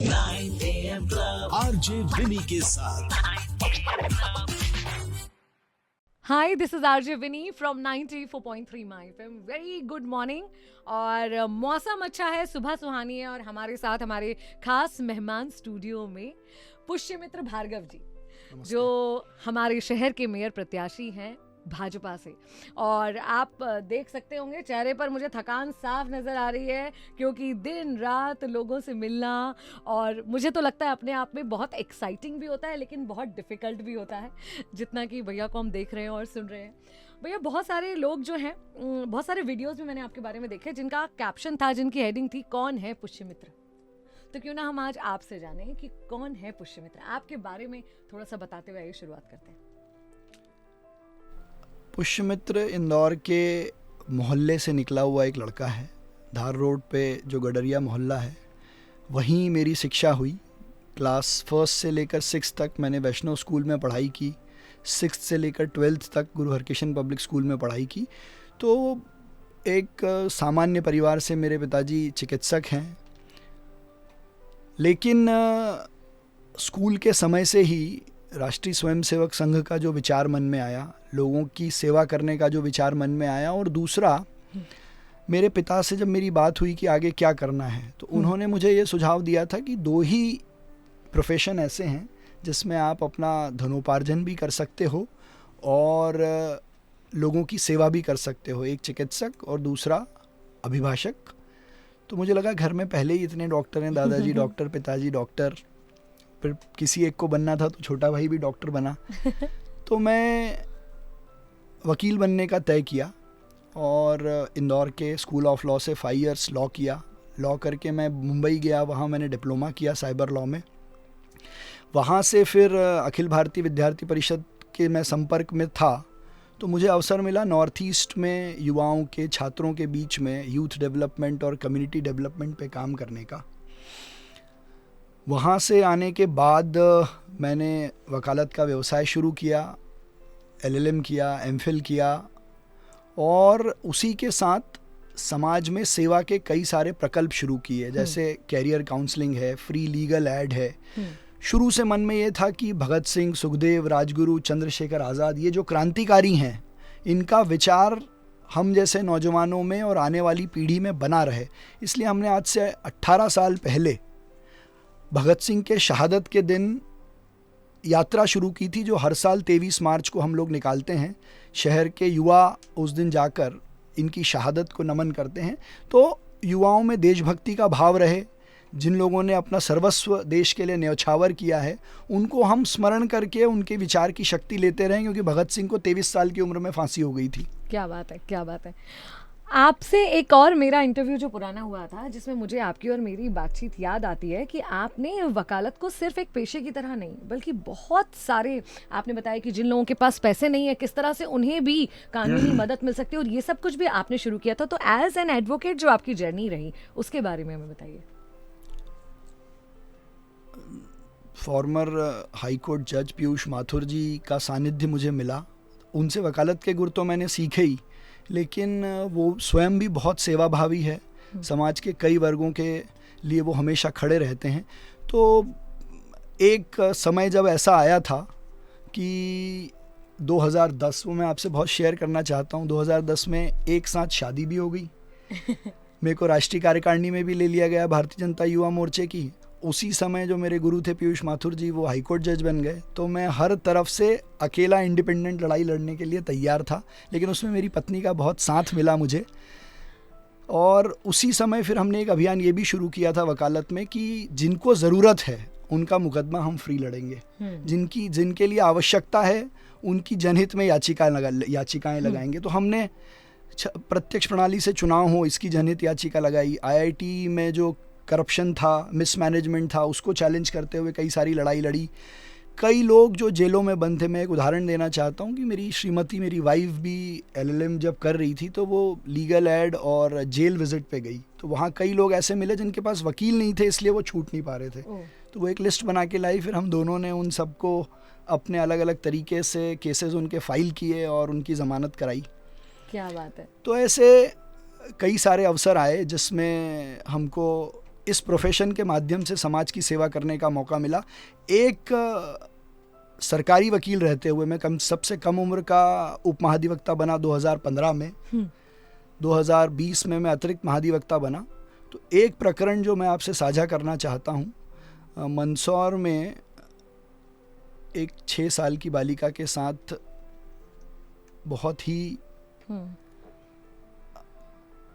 9 AM Club RJ Vini के साथ। Hi, this is RJ Vini from 94.3 my FM. Very good morning. और मौसम अच्छा है, सुबह सुहानी है और हमारे साथ हमारे खास मेहमान स्टूडियो में पुष्यमित्र भार्गव जी, जो हमारे शहर के मेयर प्रत्याशी हैं भाजपा से। और आप देख सकते होंगे चेहरे पर मुझे थकान साफ नज़र आ रही है, क्योंकि दिन रात लोगों से मिलना, और मुझे तो लगता है अपने आप में बहुत एक्साइटिंग भी होता है लेकिन बहुत डिफ़िकल्ट भी होता है, जितना कि भैया को हम देख रहे हैं और सुन रहे हैं। भैया, बहुत सारे लोग जो हैं, बहुत सारे वीडियोज़ भी मैंने आपके बारे में देखे जिनका कैप्शन था, जिनकी हेडिंग थी कौन है पुष्यमित्र। तो क्यों ना हम आज आपसे जानें कि कौन है पुष्यमित्र, आपके बारे में थोड़ा सा बताते हुए आइए शुरुआत करते हैं। पुष्यमित्र इंदौर के मोहल्ले से निकला हुआ एक लड़का है। धार रोड पे जो गडरिया मोहल्ला है, वहीं मेरी शिक्षा हुई। क्लास फर्स्ट से लेकर 6 तक मैंने वैष्णव स्कूल में पढ़ाई की। 6 से लेकर 12th तक गुरु हरकिशन पब्लिक स्कूल में पढ़ाई की। तो एक सामान्य परिवार से, मेरे पिताजी चिकित्सक हैं, लेकिन स्कूल के समय से ही राष्ट्रीय स्वयंसेवक संघ का जो विचार मन में आया, लोगों की सेवा करने का जो विचार मन में आया, और दूसरा मेरे पिता से जब मेरी बात हुई कि आगे क्या करना है, तो उन्होंने मुझे ये सुझाव दिया था कि 2 ही प्रोफेशन ऐसे हैं जिसमें आप अपना धनोपार्जन भी कर सकते हो और लोगों की सेवा भी कर सकते हो, एक चिकित्सक और दूसरा अभिभाषक। तो मुझे लगा घर में पहले ही इतने डॉक्टर हैं, दादाजी डॉक्टर, पिताजी डॉक्टर, फिर किसी एक को बनना था तो छोटा भाई भी डॉक्टर बना। तो मैं वकील बनने का तय किया और इंदौर के स्कूल ऑफ लॉ से 5 इयर्स लॉ किया। लॉ करके मैं मुंबई गया, वहाँ मैंने डिप्लोमा किया साइबर लॉ में। वहाँ से फिर अखिल भारतीय विद्यार्थी परिषद के मैं संपर्क में था, तो मुझे अवसर मिला नॉर्थ ईस्ट में युवाओं के, छात्रों के बीच में यूथ डेवलपमेंट और कम्युनिटी डेवलपमेंट पे काम करने का। वहाँ से आने के बाद मैंने वकालत का व्यवसाय शुरू किया, LLM किया, MPhil किया, और उसी के साथ समाज में सेवा के कई सारे प्रकल्प शुरू किए, जैसे कैरियर काउंसलिंग है, फ्री लीगल एड है। शुरू से मन में ये था कि भगत सिंह, सुखदेव, राजगुरु, चंद्रशेखर आज़ाद, ये जो क्रांतिकारी हैं, इनका विचार हम जैसे नौजवानों में और आने वाली पीढ़ी में बना रहे। इसलिए हमने आज से 18 साल पहले भगत सिंह के शहादत के दिन यात्रा शुरू की थी, जो हर साल 23 मार्च को हम लोग निकालते हैं। शहर के युवा उस दिन जाकर इनकी शहादत को नमन करते हैं। तो युवाओं में देशभक्ति का भाव रहे, जिन लोगों ने अपना सर्वस्व देश के लिए न्यौछावर किया है, उनको हम स्मरण करके उनके विचार की शक्ति लेते रहें, क्योंकि भगत सिंह को 23 साल की उम्र में फांसी हो गई थी। क्या बात है, क्या बात है। आपसे एक और मेरा इंटरव्यू जो पुराना हुआ था, जिसमें मुझे आपकी और मेरी बातचीत याद आती है कि आपने वकालत को सिर्फ एक पेशे की तरह नहीं, बल्कि बहुत सारे, आपने बताया कि जिन लोगों के पास पैसे नहीं है किस तरह से उन्हें भी कानूनी मदद मिल सकती है, और ये सब कुछ भी आपने शुरू किया था। तो एज एन एडवोकेट जो आपकी जर्नी रही, उसके बारे में हमें बताइए। फॉर्मर हाई कोर्ट जज पीयूष माथुर जी का सानिध्य मुझे मिला। उनसे वकालत के गुर तो मैंने सीखे ही, लेकिन वो स्वयं भी बहुत सेवाभावी है। समाज के कई वर्गों के लिए वो हमेशा खड़े रहते हैं। तो एक समय जब ऐसा आया था कि 2010, वो मैं आपसे बहुत शेयर करना चाहता हूँ, 2010 में एक साथ शादी भी हो गई। मेरे को राष्ट्रीय कार्यकारिणी में भी ले लिया गया भारतीय जनता युवा मोर्चे की। उसी समय जो मेरे गुरु थे पीयूष माथुर जी, वो हाईकोर्ट जज बन गए। तो मैं हर तरफ से अकेला इंडिपेंडेंट लड़ाई लड़ने के लिए तैयार था, लेकिन उसमें मेरी पत्नी का बहुत साथ मिला मुझे। और उसी समय फिर हमने एक अभियान ये भी शुरू किया था वकालत में कि जिनको ज़रूरत है उनका मुकदमा हम फ्री लड़ेंगे, जिनके लिए आवश्यकता है उनकी जनहित में याचिकाएँ लगाएंगे। तो हमने प्रत्यक्ष प्रणाली से चुनाव हो, इसकी जनहित याचिका लगाई। IIT में जो करप्शन था, मिसमैनेजमेंट था, उसको चैलेंज करते हुए कई सारी लड़ाई लड़ी। कई लोग जो जेलों में बंद थे, मैं एक उदाहरण देना चाहता हूँ कि मेरी श्रीमती, मेरी वाइफ भी LLM जब कर रही थी, तो वो लीगल एड और जेल विजिट पे गई। तो वहाँ कई लोग ऐसे मिले जिनके पास वकील नहीं थे, इसलिए वो छूट नहीं पा रहे थे। तो वो एक लिस्ट बना के लाई। फिर हम दोनों ने उन सबको अपने अलग अलग तरीके से केसेस उनके फाइल किए और उनकी ज़मानत कराई। क्या बात है। तो ऐसे कई सारे अवसर आए जिसमें हमको इस प्रोफेशन के माध्यम से समाज की सेवा करने का मौका मिला। एक सरकारी वकील रहते हुए मैं सबसे कम उम्र का उप महाधिवक्ता बना 2015 में। 2020 में मैं अतिरिक्त महाधिवक्ता बना। तो एक प्रकरण जो मैं आपसे साझा करना चाहता हूँ, मंदसौर में एक 6 साल की बालिका के साथ बहुत ही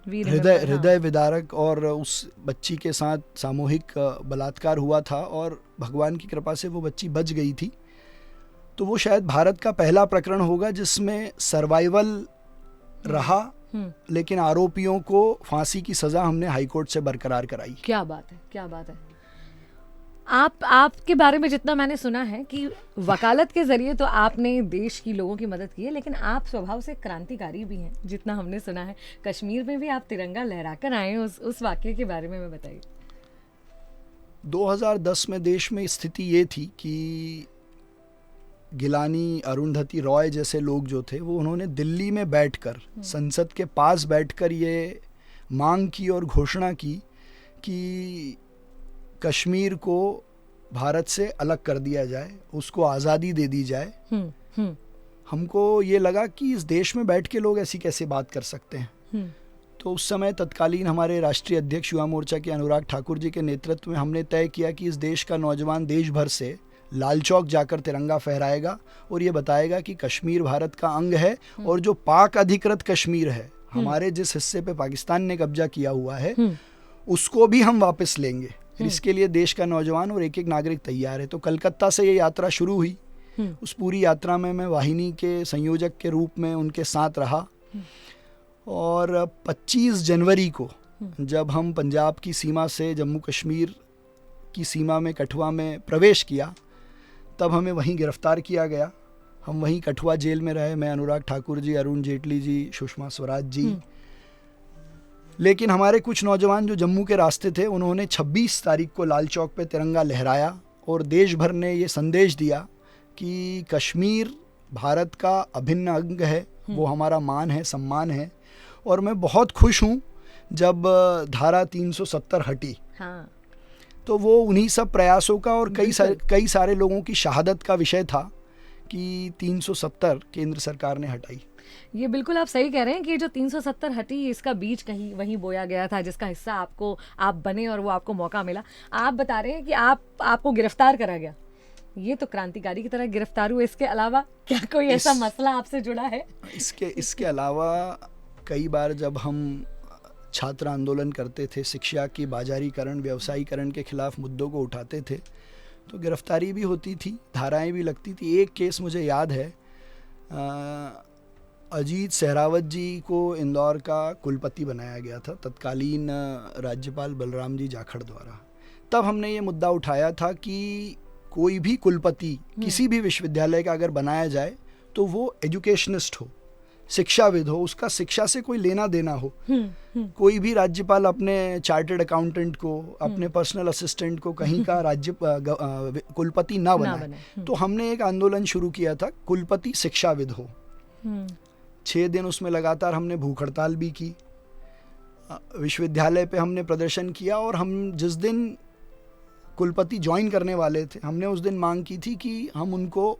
हृदय विदारक और उस बच्ची के साथ सामूहिक बलात्कार हुआ था और भगवान की कृपा से वो बच्ची बच गई थी। तो वो शायद भारत का पहला प्रकरण होगा जिसमें सर्वाइवल रहा, लेकिन आरोपियों को फांसी की सजा हमने हाईकोर्ट से बरकरार कराई। क्या बात है, क्या बात है। आपके बारे में जितना मैंने सुना है कि वकालत के जरिए तो आपने देश की लोगों की मदद की है, लेकिन आप स्वभाव से क्रांतिकारी भी हैं, जितना हमने सुना है। कश्मीर में भी आप तिरंगा लहराकर आए हैं, उस वाकये के बारे में बताइए। 2010 में देश में स्थिति ये थी कि गिलानी, अरुंधति रॉय जैसे लोग जो थे वो उन्होंने दिल्ली में बैठकर, संसद के पास बैठकर ये मांग की और घोषणा की कि कश्मीर को भारत से अलग कर दिया जाए, उसको आज़ादी दे दी जाए। हमको ये लगा कि इस देश में बैठ के लोग ऐसी कैसे बात कर सकते हैं। तो उस समय तत्कालीन हमारे राष्ट्रीय अध्यक्ष युवा मोर्चा के अनुराग ठाकुर जी के नेतृत्व में हमने तय किया कि इस देश का नौजवान देश भर से लाल चौक जाकर तिरंगा फहराएगा और ये बताएगा कि कश्मीर भारत का अंग है और जो पाक अधिकृत कश्मीर है, हमारे जिस हिस्से पे पाकिस्तान ने कब्जा किया हुआ है, उसको भी हम वापस लेंगे। इसके लिए देश का नौजवान और एक एक नागरिक तैयार है। तो कलकत्ता से ये यात्रा शुरू हुई। उस पूरी यात्रा में मैं वाहिनी के संयोजक के रूप में उनके साथ रहा और 25 जनवरी को जब हम पंजाब की सीमा से जम्मू कश्मीर की सीमा में कठुआ में प्रवेश किया, तब हमें वहीं गिरफ्तार किया गया। हम वहीं कठुआ जेल में रहे, मैं, अनुराग ठाकुर जी, अरुण जेटली जी, सुषमा स्वराज जी। लेकिन हमारे कुछ नौजवान जो जम्मू के रास्ते थे, उन्होंने 26 तारीख को लाल चौक पे तिरंगा लहराया और देश भर ने ये संदेश दिया कि कश्मीर भारत का अभिन्न अंग है, वो हमारा मान है, सम्मान है। और मैं बहुत खुश हूँ जब धारा 370 हटी। हाँ। तो वो उन्हीं सब प्रयासों का और कई सारे लोगों की शहादत का विषय था कि 370 केंद्र सरकार ने हटाई। ये बिल्कुल आप सही कह रहे हैं कि जो 370 हटी, इसका बीज कहीं वहीं बोया गया था, जिसका हिस्सा आप बने और वो आपको मौका मिला। आप बता रहे हैं कि आपको गिरफ्तार करा गया, ये तो क्रांतिकारी की तरह गिरफ्तार हुए। इसके अलावा क्या कोई ऐसा मसला आपसे जुड़ा है? इसके अलावा कई बार जब हम छात्र आंदोलन करते थे, शिक्षा की बाजारीकरण, व्यवसायीकरण के खिलाफ मुद्दों को उठाते थे, तो गिरफ्तारी भी होती थी, धाराएं भी लगती थी। एक केस मुझे याद है, अजीत सहरावत जी को इंदौर का कुलपति बनाया गया था तत्कालीन राज्यपाल बलराम जी जाखड़ द्वारा। तब हमने ये मुद्दा उठाया था कि कोई भी कुलपति किसी भी विश्वविद्यालय का अगर बनाया जाए तो वो एजुकेशनिस्ट हो, शिक्षाविद हो, उसका शिक्षा से कोई लेना देना हो। कोई भी राज्यपाल अपने चार्टर्ड अकाउंटेंट को, अपने पर्सनल असिस्टेंट को कहीं का कुलपति ना बनाए। तो हमने एक आंदोलन शुरू किया था, कुलपति शिक्षाविद हो। 6 दिन उसमें लगातार हमने भूख हड़ताल भी की, विश्वविद्यालय पे हमने प्रदर्शन किया और हम जिस दिन कुलपति ज्वाइन करने वाले थे, हमने उस दिन मांग की थी कि हम उनको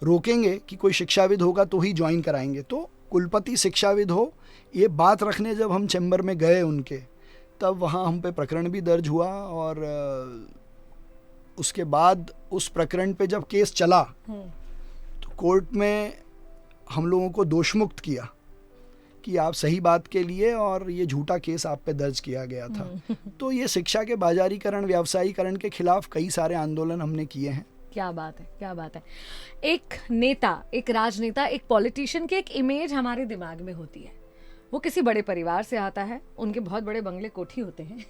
रोकेंगे कि कोई शिक्षाविद होगा तो ही ज्वाइन कराएंगे। तो कुलपति शिक्षाविद हो, ये बात रखने जब हम चैम्बर में गए उनके, तब वहाँ हम पे प्रकरण भी दर्ज हुआ और उसके बाद उस प्रकरण पे जब केस चला तो कोर्ट में हम लोगों को दोषमुक्त किया कि आप सही बात के लिए और ये झूठा केस आप पे दर्ज किया गया था। तो ये शिक्षा के बाजारीकरण, व्यवसायीकरण के खिलाफ कई सारे आंदोलन हमने किए हैं। क्या बात है, क्या बात है। एक नेता, एक राजनेता, एक पॉलिटिशियन की एक इमेज हमारे दिमाग में होती है। वो किसी बड़े परिवार से आता है, उनके बहुत बड़े बंगले कोठी होते हैं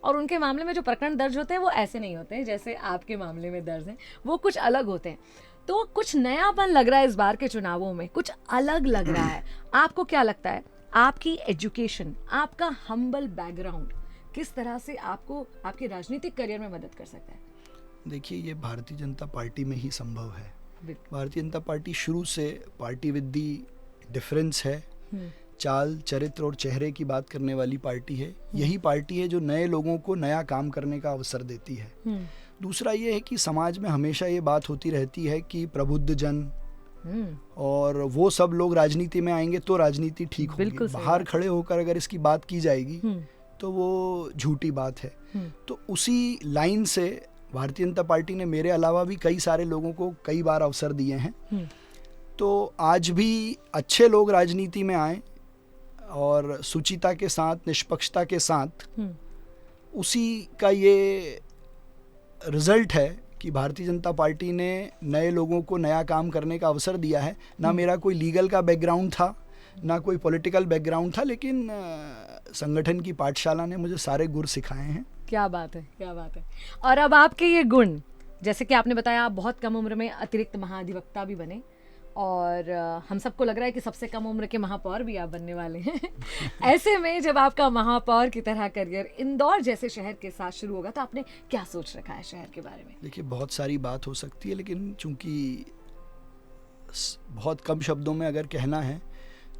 और उनके मामले में जो प्रकरण दर्ज होते हैं वो ऐसे नहीं होते हैं जैसे आपके मामले में दर्ज हैं, वो कुछ अलग होते हैं। तो कुछ नयापन लग रहा है इस बार के चुनावों में, कुछ अलग लग रहा है। आपको क्या लगता है, आपकी एजुकेशन, आपका हम्बल बैकग्राउंड किस तरह से आपको आपके राजनीतिक करियर में मदद कर सकता है? देखिए, ये भारतीय जनता पार्टी में ही संभव है। भारतीय जनता पार्टी शुरू से पार्टी विद दी डिफरेंस है। चाल, चरित्र और चेहरे की बात करने वाली पार्टी है। यही पार्टी है जो नए लोगों को नया काम करने का अवसर देती है। दूसरा ये है कि समाज में हमेशा ये बात होती रहती है कि प्रबुद्ध जन और वो सब लोग राजनीति में आएंगे तो राजनीति ठीक होगी। बाहर खड़े होकर अगर इसकी बात की जाएगी तो वो झूठी बात है। तो उसी लाइन से भारतीय जनता पार्टी ने मेरे अलावा भी कई सारे लोगों को कई बार अवसर दिए हैं। तो आज भी अच्छे लोग राजनीति में आए और सुचिता के साथ, निष्पक्षता के साथ, उसी का ये रिजल्ट है कि भारतीय जनता पार्टी ने नए लोगों को नया काम करने का अवसर दिया है। ना मेरा कोई लीगल का बैकग्राउंड था, ना कोई पॉलिटिकल बैकग्राउंड था, लेकिन संगठन की पाठशाला ने मुझे सारे गुण सिखाए हैं। क्या बात है, क्या बात है। और अब आपके ये गुण, जैसे कि आपने बताया आप बहुत कम उम्र में अतिरिक्त महाधिवक्ता भी बने, और हम सबको लग रहा है कि सबसे कम उम्र के महापौर भी आप बनने वाले हैं। ऐसे में जब आपका महापौर की तरह करियर इंदौर जैसे शहर के साथ शुरू होगा तो आपने क्या सोच रखा है शहर के बारे में? देखिए, बहुत सारी बात हो सकती है, लेकिन चूंकि बहुत कम शब्दों में अगर कहना है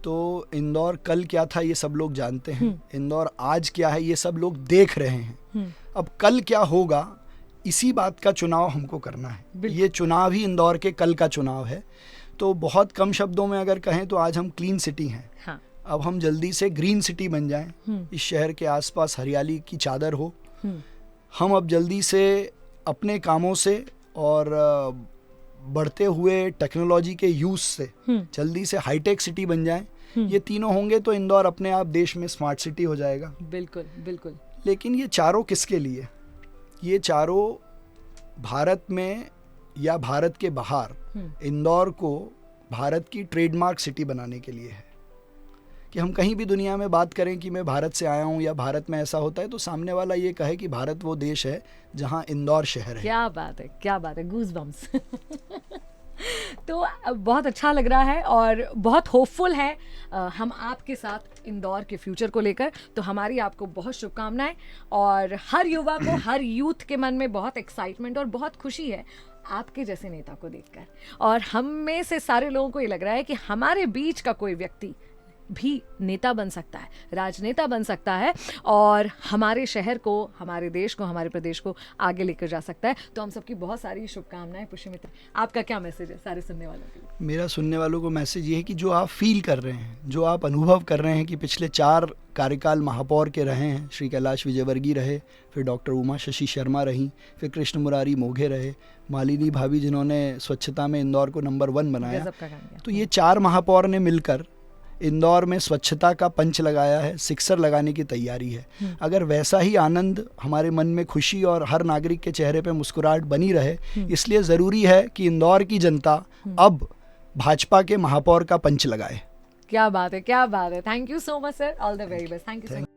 तो इंदौर कल क्या था ये सब लोग जानते हैं। इंदौर आज क्या है ये सब लोग देख रहे हैं। अब कल क्या होगा इसी बात का चुनाव हमको करना है। ये चुनाव ही इंदौर के कल का चुनाव है। तो बहुत कम शब्दों में अगर कहें तो आज हम क्लीन सिटी हैं। हाँ। अब हम जल्दी से ग्रीन सिटी बन जाएं, इस शहर के आसपास हरियाली की चादर हो। हम अब जल्दी से अपने कामों से और बढ़ते हुए टेक्नोलॉजी के यूज से जल्दी से हाईटेक सिटी बन जाएं। ये तीनों होंगे तो इंदौर अपने आप देश में स्मार्ट सिटी हो जाएगा। बिल्कुल बिल्कुल। लेकिन ये चारों किसके लिए? ये चारों भारत में या भारत के बाहर इंदौर को भारत की ट्रेडमार्क सिटी बनाने के लिए है। कि हम कहीं भी दुनिया में बात करें कि मैं भारत से आया हूँ या भारत में ऐसा होता है तो सामने वाला ये कहे कि भारत वो देश है जहाँ इंदौर शहर है। क्या बात है, क्या बात है, गूज़बम्स। तो बहुत अच्छा लग रहा है और बहुत होपफुल है हम आपके साथ इंदौर के फ्यूचर को लेकर। तो हमारी आपको बहुत शुभकामनाएं, और हर युवा को, हर यूथ के मन में बहुत एक्साइटमेंट और बहुत खुशी है आपके जैसे नेता को देखकर। और हम में से सारे लोगों को ये लग रहा है कि हमारे बीच का कोई व्यक्ति भी नेता बन सकता है, राजनेता बन सकता है, और हमारे शहर को, हमारे देश को, हमारे प्रदेश को आगे लेकर जा सकता है। तो हम सबकी बहुत सारी शुभकामनाएं। पुष्यमित्र, आपका क्या मैसेज है सारे सुनने वालों के लिए? मेरा सुनने वालों को मैसेज ये है कि जो आप फील कर रहे हैं, जो आप अनुभव कर रहे हैं कि पिछले 4 कार्यकाल महापौर के रहे हैं, श्री कैलाश विजयवर्गीय रहे, फिर डॉक्टर उमा शशि शर्मा रहीं, फिर कृष्ण मुरारी मोघे रहे, मालिनी भाभी जिन्होंने स्वच्छता में इंदौर को नंबर 1 बनाया। तो ये 4 महापौर ने मिलकर इंदौर में स्वच्छता का पंच लगाया है, सिक्सर लगाने की तैयारी है। अगर वैसा ही आनंद हमारे मन में, खुशी और हर नागरिक के चेहरे पे मुस्कुराहट बनी रहे, इसलिए ज़रूरी है कि इंदौर की जनता अब भाजपा के महापौर का पंच लगाए। क्या बात है, क्या बात है। Thank you so much sir, all the very best. Thank you so much.